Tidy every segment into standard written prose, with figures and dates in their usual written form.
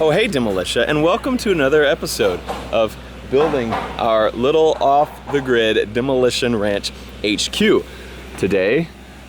Oh hey Demolition, and welcome to another episode of building our little off-the-grid Demolition Ranch HQ. Today,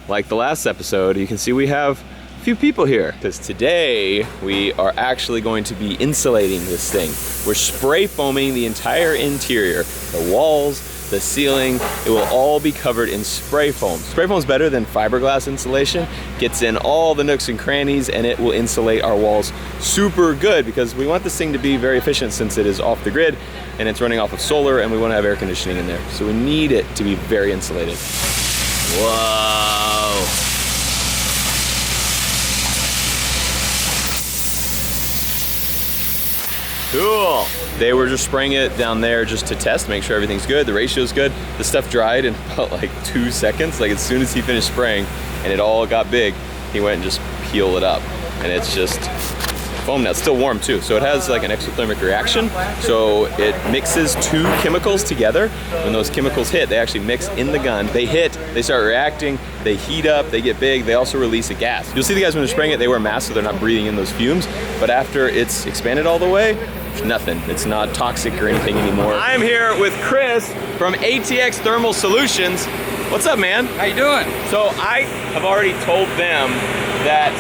like the last episode, you can see we have a few people here because today we are actually going to be insulating this thing. We're spray foaming the entire interior, the walls, the ceiling. It will all be covered in spray foam. Spray foam is better than fiberglass insulation. Gets in all the nooks and crannies and it will insulate our walls super good because we want this thing to be very efficient since it is off the grid and it's running off of solar and we want to have air conditioning in there. So we need it to be very insulated. Whoa. Cool. They were just spraying it down there just to test, make sure everything's good, the ratio's good. The stuff dried in about like 2 seconds. Like as soon as he finished spraying and it all got big, he went and just peeled it up. And it's just foam now. It's still warm too. So it has like an exothermic reaction. So it mixes 2 chemicals together. When those chemicals hit, they actually mix in the gun. They hit, they start reacting, they heat up, they get big, they also release a gas. You'll see the guys when they're spraying it, they wear masks so they're not breathing in those fumes. But after it's expanded all the way, nothing. It's not toxic or anything anymore. I'm here with Chris from ATX Thermal Solutions. What's up, man? How you doing? So I have already told them that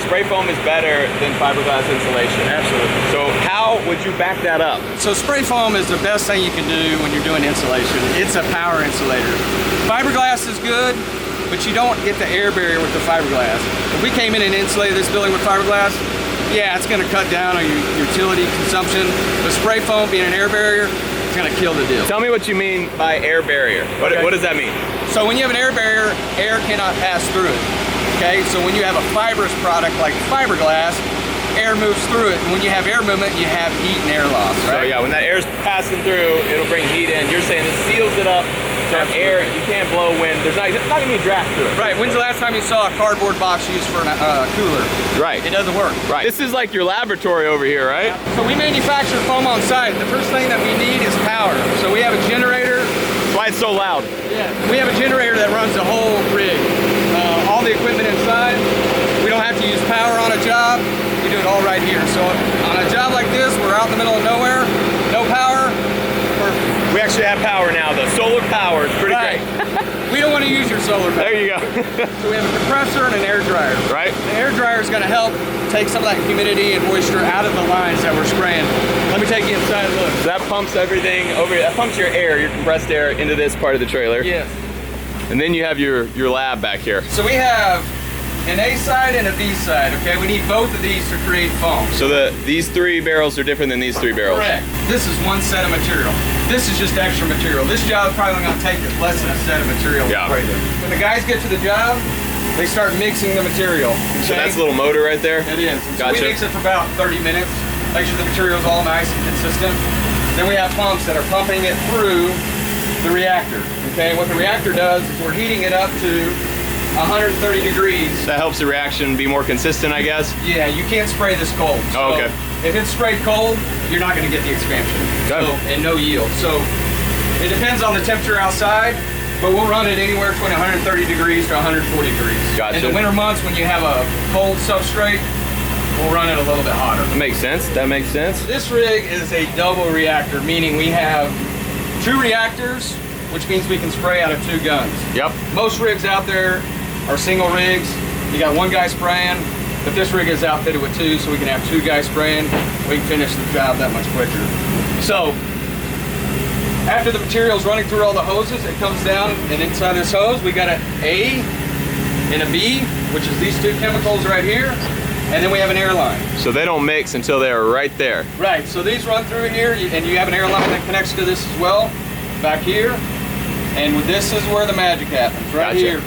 spray foam is better than fiberglass insulation. Absolutely. So how would you back that up? So spray foam is the best thing you can do when you're doing insulation. It's a power insulator. Fiberglass is good, but you don't get the air barrier with the fiberglass. If we came in and insulated this building with fiberglass, yeah, it's gonna cut down on your utility consumption. But spray foam being an air barrier, it's gonna kill the deal. Tell me what you mean by air barrier. What does that mean? So when you have an air barrier, air cannot pass through it. Okay, so when you have a fibrous product like fiberglass, air moves through it. And when you have air movement, you have heat and air loss, right? So yeah, when that air's passing through, it'll bring heat in. You're saying it seals it up. So air, you can't blow wind. It's not gonna be a draft through it. Right, when's the last time you saw a cardboard box used for a cooler? Right. It doesn't work. Right. This is like your laboratory over here, right? So we manufacture foam on site. The first thing that we need is power. So we have a generator. That's why it's so loud. Yeah. We have a generator that runs the whole rig. All the equipment inside. We don't have to use power on a job. We do it all right here. So on a job like this, we're out in the middle of nowhere, no power. We actually have power now though. Solar power is pretty great. We don't want to use your solar power. There you go. So we have a compressor and an air dryer. Right. The air dryer is going to help take some of that humidity and moisture out of the lines that we're spraying. Let me take you inside and look. So that pumps everything over here. That pumps your air, your compressed air into this part of the trailer. Yes. And then you have your lab back here. So we have an A side and a B side, okay? We need both of these to create foam. So these 3 barrels are different than these 3 barrels? Correct. This is one set of material. This is just extra material. This job is probably going to take less than a set of material. Yeah. Right there. When the guys get to the job, they start mixing the material. Okay? So that's a little motor right there? It is. Gotcha. So we mix it for about 30 minutes. Make sure the material is all nice and consistent. Then we have pumps that are pumping it through the reactor. Okay, what the reactor does is we're heating it up to 130 degrees. That helps the reaction be more consistent, I guess? Yeah, you can't spray this cold. Oh, okay. If it's sprayed cold, you're not going to get the expansion. Okay. So, and no yield. So it depends on the temperature outside, but we'll run it anywhere between 130 degrees to 140 degrees. Gotcha. In the winter months when you have a cold substrate, we'll run it a little bit hotter. That makes sense. That makes sense. This rig is a double reactor, meaning we have 2 reactors, which means we can spray out of 2 guns. Yep. Most rigs out there are single rigs. You got 1 guy spraying, but this rig is outfitted with 2, so we can have 2 guys spraying. We can finish the job that much quicker. So, after the material's running through all the hoses, it comes down, and inside this hose, we got an A and a B, which is these 2 chemicals right here, and then we have an air line. So they don't mix until they're right there. Right, so these run through here, and you have an air line that connects to this as well, back here, and this is where the magic happens, right Gotcha. here.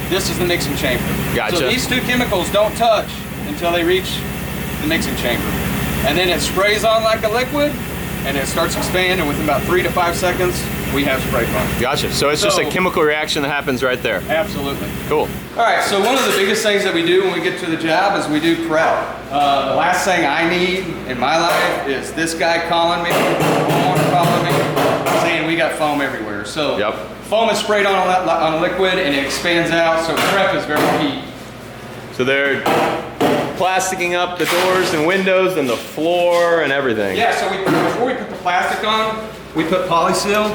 This is the mixing chamber. Gotcha. So these 2 chemicals don't touch until they reach the mixing chamber. And then it sprays on like a liquid, and it starts expanding. Within about 3 to 5 seconds, we have spray foam. Gotcha. So it's just a chemical reaction that happens right there. Absolutely. Cool. All right, so one of the biggest things that we do when we get to the job is we do prep. The last thing I need in my life is this guy calling me, homeowner calling me, saying we got foam everywhere. So yep. Foam is sprayed on a liquid and it expands out, so prep is very key. So they're plasticking up the doors and windows and the floor and everything. Yeah, so before we put the plastic on, we put polyseal.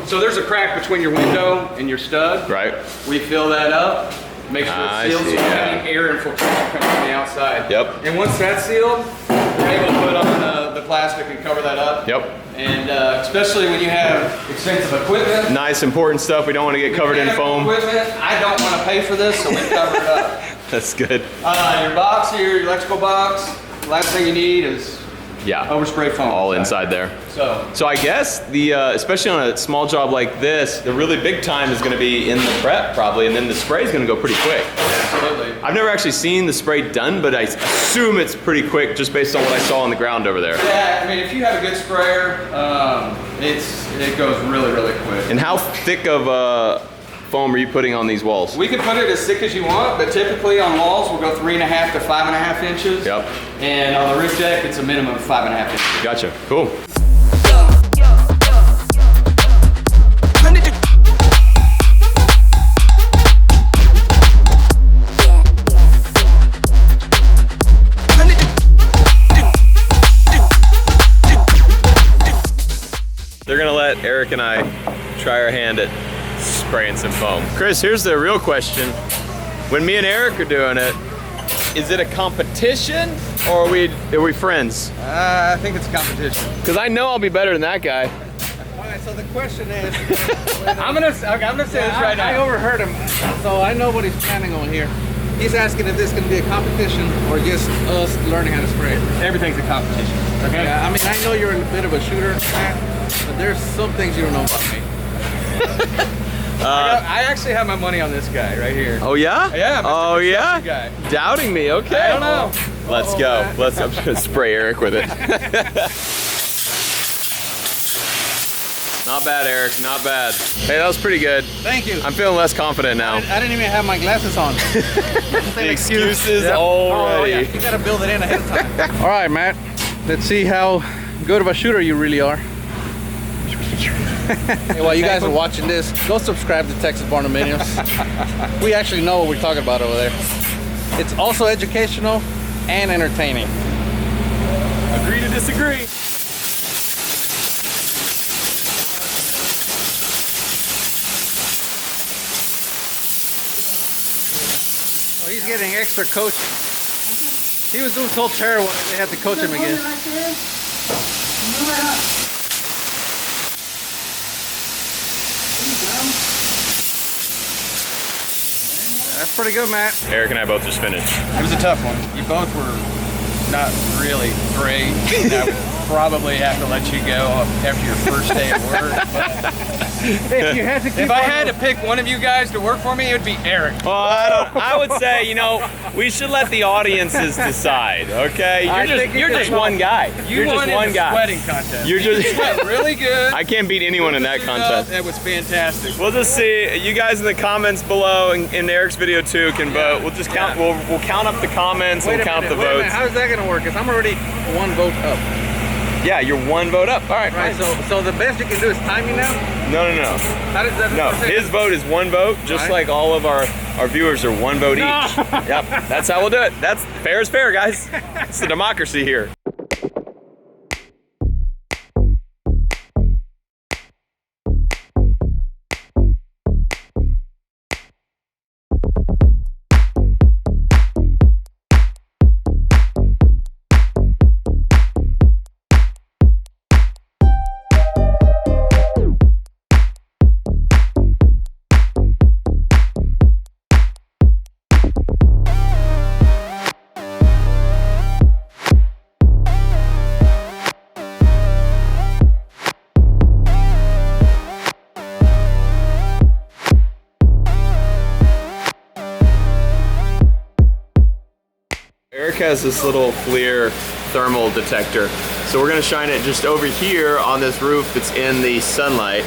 So there's a crack between your window and your stud. Right. We fill that up, make sure it's sealed so you have any air infiltration coming from the outside. Yep. And once that's sealed, we're able to put on the plastic and cover that up. Yep. And especially when you have expensive equipment. Nice, important stuff. We don't want to get covered in foam. Equipment, I don't want to pay for this, so we cover it up. That's good. Your box here, your electrical box, the last thing you need is overspray foam. All inside there. So I guess especially on a small job like this, the really big time is going to be in the prep probably, and then the spray is going to go pretty quick. Absolutely. I've never actually seen the spray done, but I assume it's pretty quick just based on what I saw on the ground over there. Yeah, I mean, if you have a good sprayer, it goes really, really quick. And how thick of foam are you putting on these walls? We can put it as thick as you want, but typically on walls we'll go 3.5 to 5.5 inches. Yep. And on the roof deck, it's a minimum of 5.5 inches. Gotcha. Cool. They're gonna let Eric and I try our hand at spraying some foam. Chris, here's the real question. When me and Eric are doing it, is it a competition or are we friends? I think it's a competition. Because I know I'll be better than that guy. All right, so the question is, I'm gonna say this right now. I overheard him, so I know what he's planning on here. He's asking if this can be a competition or just us learning how to spray. Everything's a competition. Okay. Yeah, I mean, I know you're a bit of a shooter, Matt, but there's some things you don't know about me. I actually have my money on this guy right here. Oh yeah? Yeah. Mr. Oh yeah? Guy. Doubting me? Okay. I don't know. Let's go. I'm just gonna spray Eric with it. Not bad, Eric. Not bad. Hey, that was pretty good. Thank you. I'm feeling less confident now. I didn't even have my glasses on. The excuses already. Oh yeah, you gotta build it in ahead of time. All right, Matt. Let's see how good of a shooter you really are. Hey, while you guys are watching this, go subscribe to Texas Barnuminiums. We actually know what we're talking about over there. It's also educational and entertaining. Agree to disagree. Oh, he's getting extra coaching. He was doing so terrible they had to coach him again. That's pretty good, Matt. Eric and I both just finished. It was a tough one. You both were not really great. I would probably have to let you go after your first day of work. If you had to keep If I had to pick one of you guys to work for me, it would be Eric. Well, I would say, we should let the audiences decide, okay? You're just one guy. You just won in one the guy. sweating contest. You're just You sweat really good. I can't beat anyone in that contest. That was fantastic. We'll just see. You guys in the comments below and in Eric's video too can vote. We'll just count. We'll count up the comments. We'll count up the votes. How's that gonna work? Because I'm already one vote up. Yeah, you're one vote up. All right. Right. So the best you can do is time me now. No. How does that? No, his vote is one vote, just like all of our viewers are one vote each. Yep, that's how we'll do it. That's fair is fair, guys. It's the democracy here. Erik has this little FLIR thermal detector. So we're gonna shine it just over here on this roof that's in the sunlight.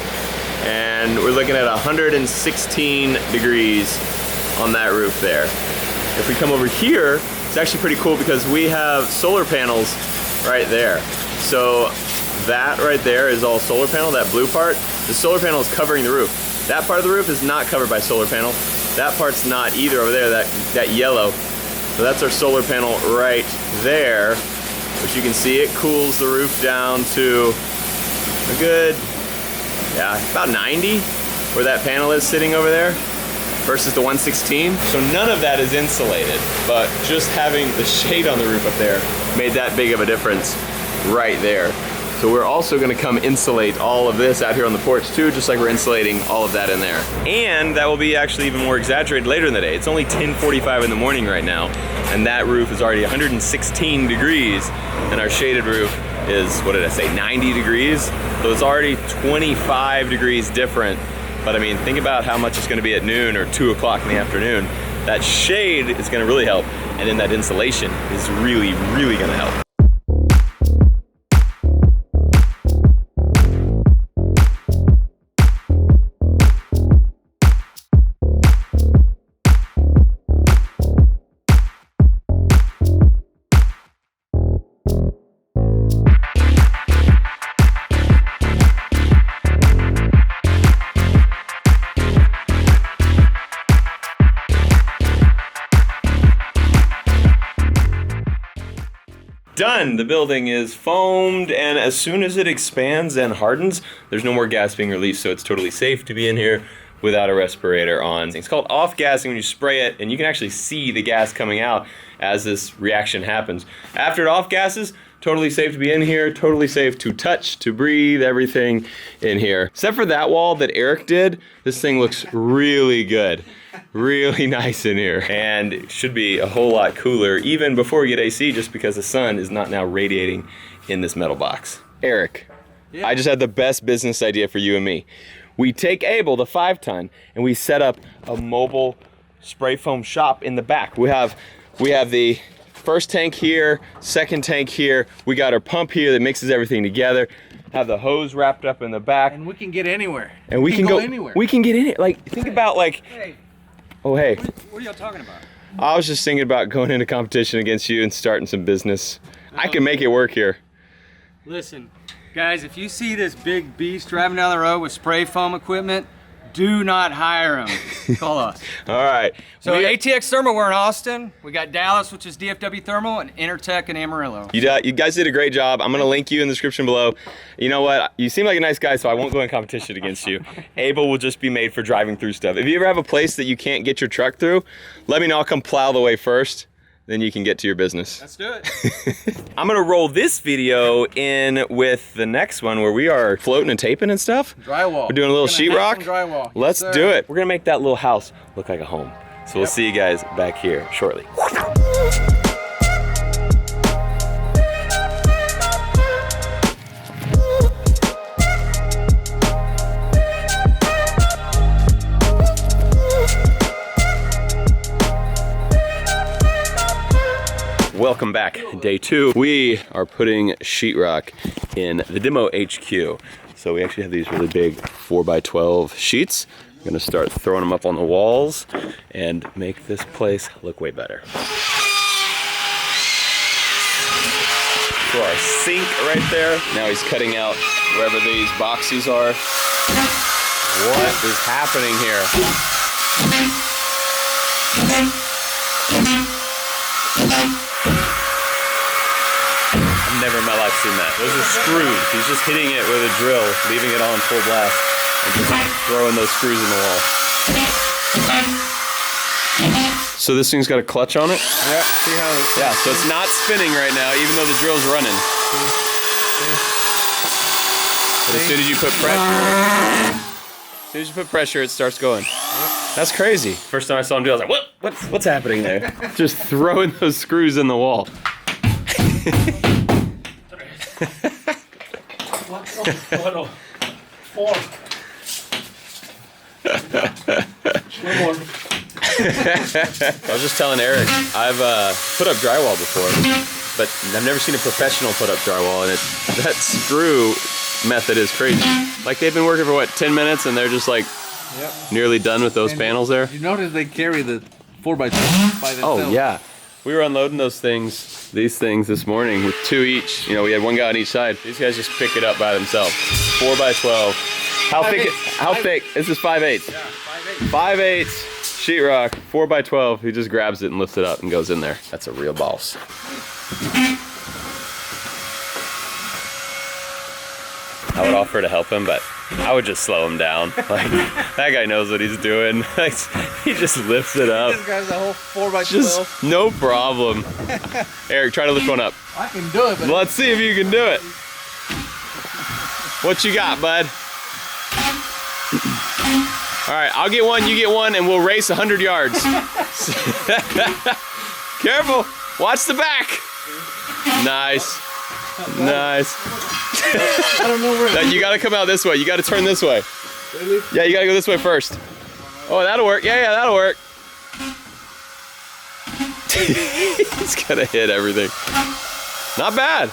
And we're looking at 116 degrees on that roof there. If we come over here, it's actually pretty cool because we have solar panels right there. So that right there is all solar panel, that blue part. The solar panel is covering the roof. That part of the roof is not covered by solar panel. That part's not either over there, that yellow So that's our solar panel right there, which you can see it cools the roof down to a good, yeah, about 90, where that panel is sitting over there, versus the 116. So none of that is insulated, but just having the shade on the roof up there made that big of a difference right there. So we're also gonna come insulate all of this out here on the porch too, just like we're insulating all of that in there. And that will be actually even more exaggerated later in the day. It's only 10:45 in the morning right now, and that roof is already 116 degrees, and our shaded roof is, what did I say, 90 degrees? So it's already 25 degrees different. But I mean, think about how much it's gonna be at noon or 2 o'clock in the afternoon. That shade is gonna really help, and then that insulation is really, really gonna help. Done! The building is foamed, and as soon as it expands and hardens, there's no more gas being released, so it's totally safe to be in here without a respirator on. It's called off-gassing when you spray it, and you can actually see the gas coming out as this reaction happens. After it off-gasses, totally safe to be in here, totally safe to touch, to breathe, everything in here. Except for that wall that Erik did, this thing looks really good. Really nice in here, and it should be a whole lot cooler even before we get AC, just because the sun is not now radiating in this metal box. Erik, yeah. I just had the best business idea for you and me. We take Abel, the 5-ton, and we set up a mobile spray foam shop in the back. We have the first tank here, second tank here. We got our pump here that mixes everything together. Have the hose wrapped up in the back, and we can get anywhere. And we can go anywhere. We can get in it. Like, think about like. Hey. Oh, hey. What are y'all talking about? I was just thinking about going into competition against you and starting some business. I can make it work here. Listen, guys, if you see this big beast driving down the road with spray foam equipment, do not hire him. Call us. All right. So ATX Thermal, we're in Austin. We got Dallas, which is DFW Thermal, and Intertech in Amarillo. You guys did a great job. I'm going to link you in the description below. You know what? You seem like a nice guy, so I won't go in competition against you. Abel will just be made for driving through stuff. If you ever have a place that you can't get your truck through, let me know. I'll come plow the way first. Then you can get to your business. Let's do it. I'm gonna roll this video in with the next one where we are floating and taping and stuff. Drywall. We're doing a little sheetrock. Drywall. Let's do it. We're gonna make that little house look like a home. So we'll see you guys back here shortly. Welcome back, day 2. We are putting sheetrock in the Demo HQ. So we actually have these really big 4x12 sheets. I'm gonna start throwing them up on the walls and make this place look way better. So our sink right there. Now he's cutting out wherever these boxies are. What is happening here? Never in my life seen that. Those are screws. He's just hitting it with a drill, leaving it on full blast, and just throwing those screws in the wall. So this thing's got a clutch on it? Yeah, see how it's... Yeah, so it's not spinning right now, even though the drill's running. But as soon as you put pressure, it starts going. That's crazy. First time I saw him do it, I was like, what's happening there? Just throwing those screws in the wall. Four. I was just telling Erik, I've put up drywall before, but I've never seen a professional put up drywall, and that screw method is crazy. Like, they've been working for what, 10 minutes, and they're just like nearly done with those panels there. You notice they carry the 4x2 by themselves. Oh yeah. We were unloading those things, these things this morning with 2 each. You know, we had one guy on each side. These guys just pick it up by themselves. 4x12. How thick? How thick? This is 5/8. Yeah, 5/8. 5/8. Sheetrock, 4x12. He just grabs it and lifts it up and goes in there. That's a real boss. I would offer to help him, but I would just slow him down. Like, that guy knows what he's doing. He just lifts it up. This guy's a whole 4x12. Just no problem. Eric, try to lift one up. I can do it, but Let's see if you can do it. What you got, bud? All right, I'll get one, you get one, and we'll race 100 yards. Careful, watch the back. Nice, nice. I don't know where. Now, you gotta come out this way. You gotta turn this way. Really? Yeah, you gotta go this way first. Oh, that'll work. Yeah, that'll work. He's gonna hit everything. Not bad.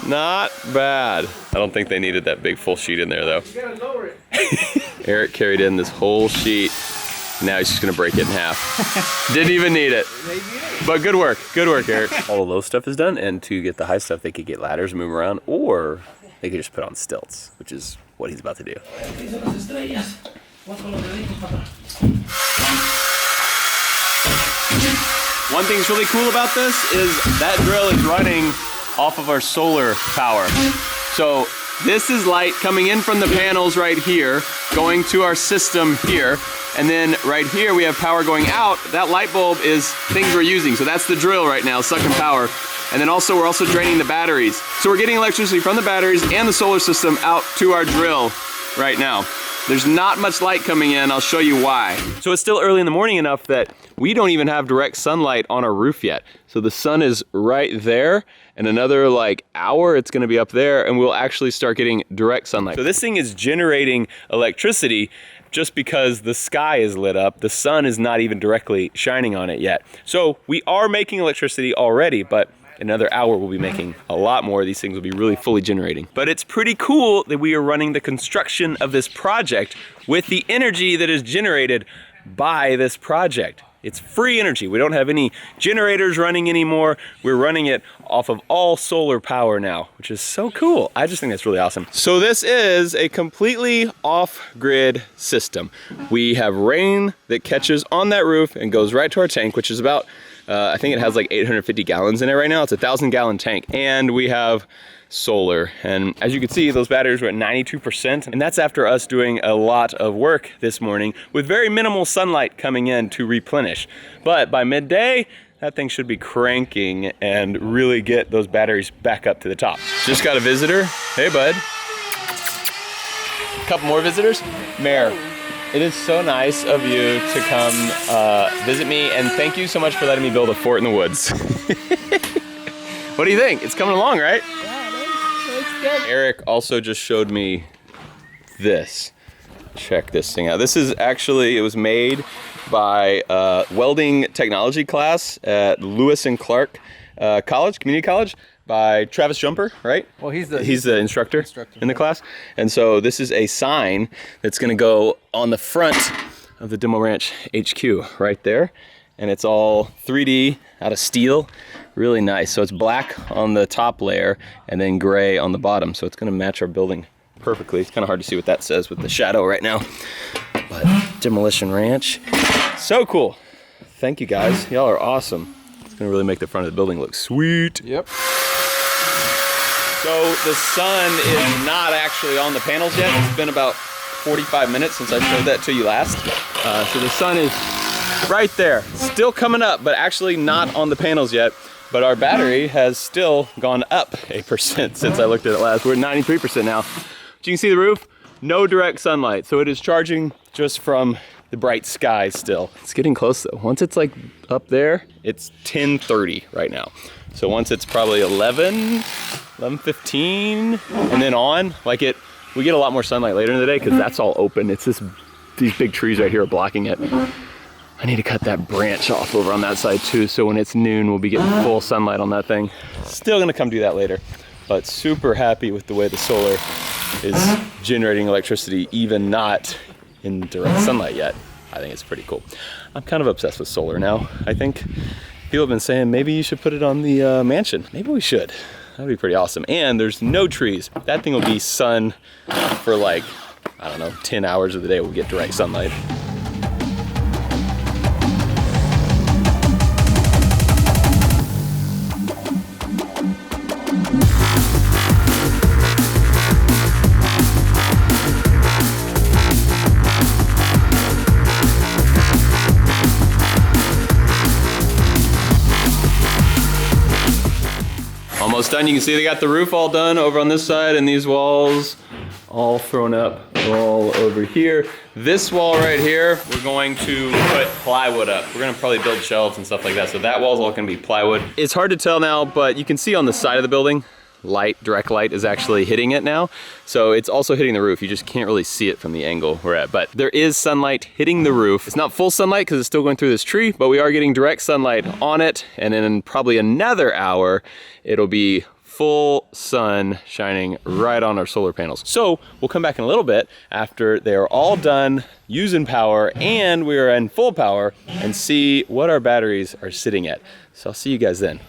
Not bad. I don't think they needed that big full sheet in there though. You gotta lower it. Eric carried in this whole sheet. Now he's just gonna break it in half. Didn't even need it. But good work, Eric. All the low stuff is done, and to get the high stuff, they could get ladders, move around, or they could just put on stilts, which is what he's about to do. One thing that's really cool about this is that drill is running off of our solar power. So this is light coming in from the panels right here, going to our system here. And then right here we have power going out. That light bulb is things we're using. So that's the drill right now, sucking power. And then also we're also draining the batteries. So we're getting electricity from the batteries and the solar system out to our drill right now. There's not much light coming in, I'll show you why. So it's still early in the morning enough that we don't even have direct sunlight on our roof yet. So the sun is right there, and another like hour it's gonna be up there, and we'll actually start getting direct sunlight. So this thing is generating electricity just because the sky is lit up. The sun is not even directly shining on it yet. So we are making electricity already, but in another hour we'll be making a lot more. These things will be really fully generating. But it's pretty cool that we are running the construction of this project with the energy that is generated by this project. It's free energy. We don't have any generators running anymore. We're running it off of all solar power now, which is so cool. I just think that's really awesome. So this is a completely off-grid system. We have rain that catches on that roof and goes right to our tank, which is about I think it has like 850 gallons in it right now. It's a 1,000-gallon tank. And we have solar. And as you can see, those batteries were at 92%. And that's after us doing a lot of work this morning with very minimal sunlight coming in to replenish. But by midday, that thing should be cranking and really get those batteries back up to the top. Just got a visitor. Hey, bud. A couple more visitors. Mayor. It is so nice of you to come visit me, and thank you so much for letting me build a fort in the woods. What do you think? It's coming along, right? Yeah, it's good. Eric also just showed me this. Check this thing out. This is actually, it was made by welding technology class at Lewis and Clark College, Community College, by Travis Jumper, right? Well, he's the instructor in the class. And so this is a sign that's gonna go on the front of the Demo Ranch HQ right there. And it's all 3D out of steel, really nice. So it's black on the top layer and then gray on the bottom. So it's gonna match our building perfectly. It's kind of hard to see what that says with the shadow right now. But Demolition Ranch, so cool. Thank you guys, y'all are awesome. It's gonna really make the front of the building look sweet. Yep. So the sun is not actually on the panels yet. It's been about 45 minutes since I showed that to you last. So the sun is right there, still coming up, but actually not on the panels yet. But our battery has still gone up 8% since I looked at it last. We're at 93% now. But you can see the roof, no direct sunlight. So it is charging just from the bright sky still. It's getting close though. Once it's like up there, it's 10:30 right now. So once it's probably 11:15, and then on, like we get a lot more sunlight later in the day because that's all open. It's these big trees right here are blocking it. I need to cut that branch off over on that side too, so when it's noon, we'll be getting full sunlight on that thing. Still gonna come do that later, but super happy with the way the solar is generating electricity, even not in direct sunlight yet. I think it's pretty cool. I'm kind of obsessed with solar now. I think people have been saying maybe you should put it on the mansion. Maybe we should. That'd be pretty awesome. And there's no trees. That thing will be sun for like, I don't know, 10 hours of the day. We'll get direct sunlight. almost done. You can see they got the roof all done over on this side and these walls all thrown up all over here. This wall right here, we're going to put plywood up. We're gonna probably build shelves and stuff like that. So that wall's all gonna be plywood. It's hard to tell now, but you can see on the side of the building, direct light is actually hitting it now. So it's also hitting the roof. You just can't really see it from the angle we're at, but there is sunlight hitting the roof. It's not full sunlight because it's still going through this tree, but we are getting direct sunlight on it. And then in probably another hour, it'll be full sun shining right on our solar panels. So we'll come back in a little bit after they are all done using power and we are in full power and see what our batteries are sitting at. So I'll see you guys then.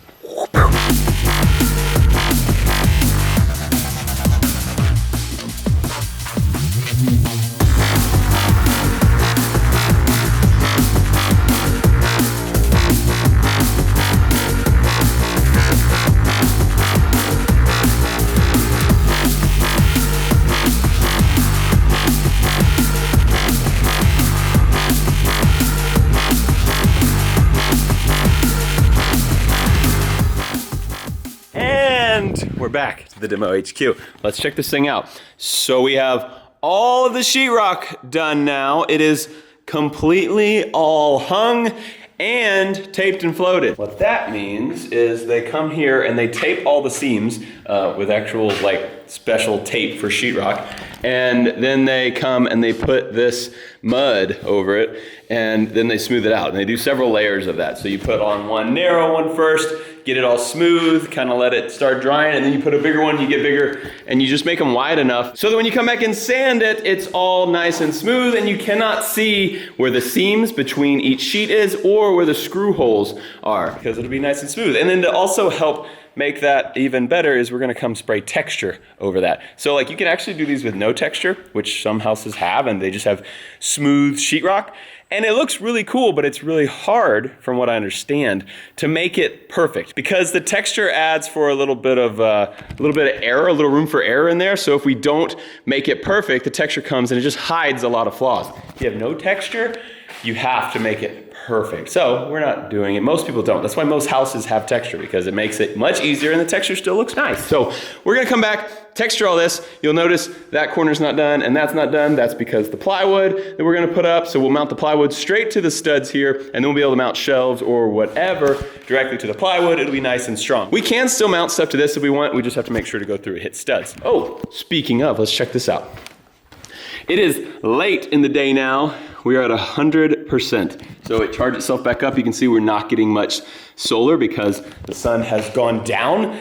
We're back to the Demo HQ. Let's check this thing out. So we have all of the sheetrock done now. It is completely all hung and taped and floated. What that means is they come here and they tape all the seams with actual like special tape for sheetrock. And then they come and they put this mud over it and then they smooth it out. And they do several layers of that. So you put on one narrow one first, get it all smooth, kind of let it start drying, and then you put a bigger one, you get bigger, and you just make them wide enough so that when you come back and sand it, it's all nice and smooth and you cannot see where the seams between each sheet is or where the screw holes are because it'll be nice and smooth. And then to also help make that even better is we're gonna come spray texture over that. So like you can actually do these with no texture, which some houses have, and they just have smooth sheetrock. And it looks really cool, but it's really hard, from what I understand, to make it perfect because the texture adds for a little bit of error, a little room for error in there. So if we don't make it perfect, the texture comes and it just hides a lot of flaws. If you have no texture, you have to make it perfect. So we're not doing it. Most people don't. That's why most houses have texture because it makes it much easier and the texture still looks nice. So we're gonna come back, texture all this. You'll notice that corner's not done and that's not done. That's because the plywood that we're gonna put up. So we'll mount the plywood straight to the studs here and then we'll be able to mount shelves or whatever directly to the plywood. It'll be nice and strong. We can still mount stuff to this if we want. We just have to make sure to go through and hit studs. Oh, speaking of, let's check this out. It is late in the day now. We are at 100%. So it charged itself back up. You can see we're not getting much solar because the sun has gone down.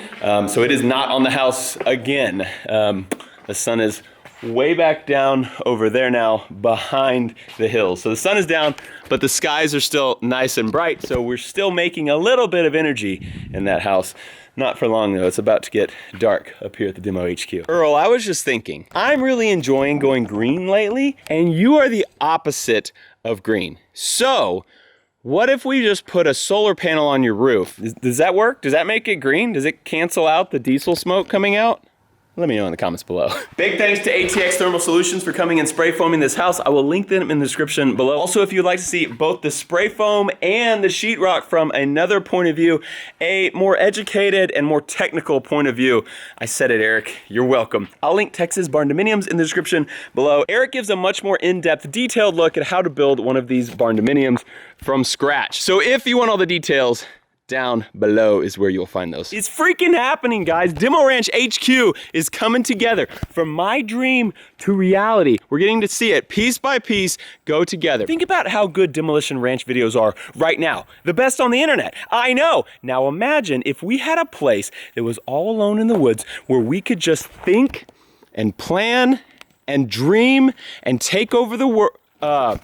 So it is not on the house again. The sun is way back down over there now behind the hills. So the sun is down, but the skies are still nice and bright. So we're still making a little bit of energy in that house. Not for long though, it's about to get dark up here at the Demo HQ. Earl, I was just thinking, I'm really enjoying going green lately, and you are the opposite of green. So, what if we just put a solar panel on your roof? Does that work? Does that make it green? Does it cancel out the diesel smoke coming out? Let me know in the comments below. Big thanks to ATX Thermal Solutions for coming and spray foaming this house. I will link them in the description below. Also, if you'd like to see both the spray foam and the sheetrock from another point of view, a more educated and more technical point of view, I said it, Eric, you're welcome. I'll link Texas Barn Dominiums in the description below. Eric gives a much more in-depth, detailed look at how to build one of these barn dominiums from scratch. So if you want all the details, down below is where you'll find those. It's freaking happening, guys. Demo Ranch HQ is coming together. From my dream to reality. We're getting to see it piece by piece go together. Think about how good Demolition Ranch videos are right now. The best on the internet. I know. Now imagine if we had a place that was all alone in the woods where we could just think and plan and dream and take over the world.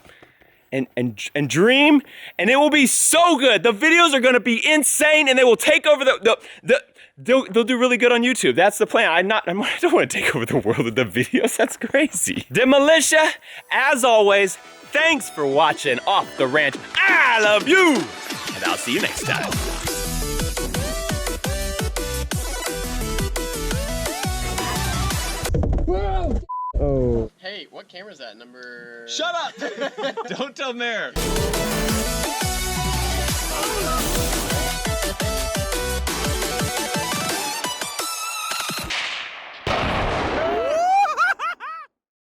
And dream, and it will be so good. The videos are gonna be insane, and they will take over they'll do really good on YouTube. That's the plan. I don't want to take over the world with the videos. That's crazy. Demolition, as always, thanks for watching Off the Ranch. I love you, and I'll see you next time. Oh. Hey, what camera is that? Number... Shut up! Don't tell Mayor.